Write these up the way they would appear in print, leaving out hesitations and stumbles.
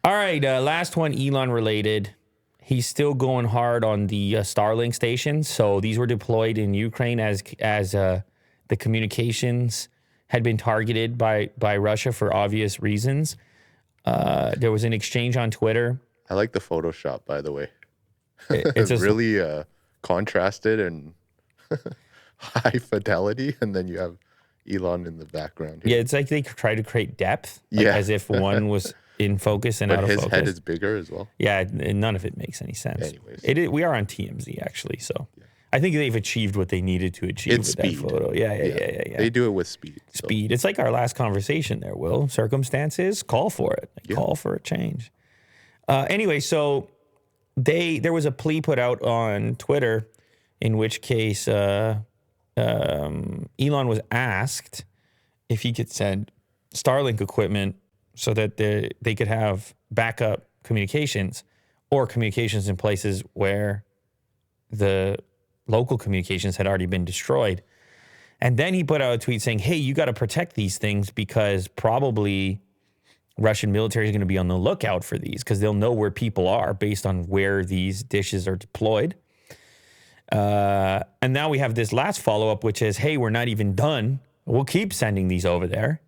All right, last one, Elon related. He's still going hard on the Starlink stations. So these were deployed in Ukraine as the communications had been targeted by Russia for obvious reasons. There was an exchange on Twitter. I like the Photoshop, by the way. It's just, really contrasted and high fidelity, and then you have Elon in the background here. yeah, it's like they try to create depth, Yeah. as if one was in focus and But out of his focus. head is bigger as well. Yeah, and none of it makes any sense. Anyways. We are on TMZ actually, so I think they've achieved what they needed to achieve It's with speed. that photo. Yeah. They do it with speed. So. Speed. It's like our last conversation there, Will. Circumstances, call for it. Call for a change. Anyway, so there was a plea put out on Twitter in which case Elon was asked if he could send Starlink equipment so that they could have backup communications or communications in places where the local communications had already been destroyed. And then he put out a tweet saying, hey, you got to protect these things because probably Russian military is going to be on the lookout for these because they'll know where people are based on where these dishes are deployed. And now we have this last follow-up, which is, hey, we're not even done. We'll keep sending these over there.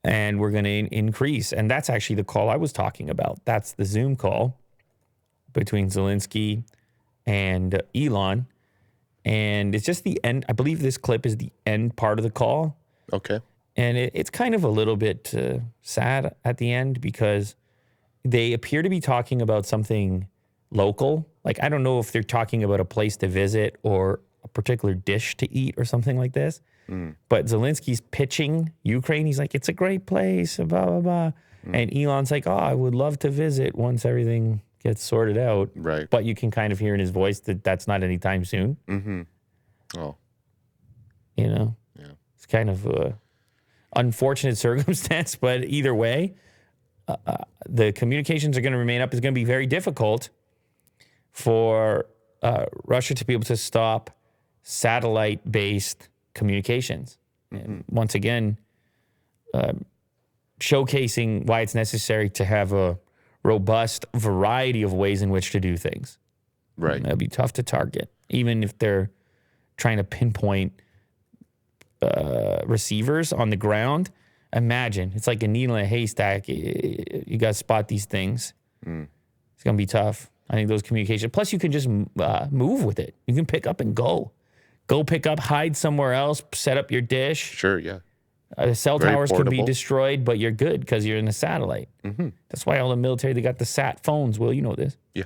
And we're going to increase. And that's actually the call I was talking about. That's the Zoom call between Zelensky and Elon. And it's just the end. I believe this clip is the end part of the call. Okay. And it's kind of a little bit sad at the end because they appear to be talking about something local. Like, I don't know if they're talking about a place to visit or a particular dish to eat or something like this. But Zelensky's pitching Ukraine. He's like, it's a great place, blah, blah, blah. And Elon's like, oh, I would love to visit once everything gets sorted out. Right. But you can kind of hear in his voice that that's not anytime soon. Mm-hmm. Oh. You know? Yeah. It's kind of a unfortunate circumstance, but either way, the communications are going to remain up. It's going to be very difficult for Russia to be able to stop satellite-based communications. And once again, showcasing why it's necessary to have a robust variety of ways in which to do things. Right. That'll be tough to target, even if they're trying to pinpoint receivers on the ground. Imagine, it's like a needle in a haystack. You got to spot these things. It's going to be tough. I think those communications. Plus, you can just move with it. You can pick up and go. Go pick up, hide somewhere else, set up your dish. Sure, yeah. Cell Very towers portable. can be destroyed, but you're good because you're in a satellite. That's why all the military, they got the sat phones. Will, you know this. Yeah.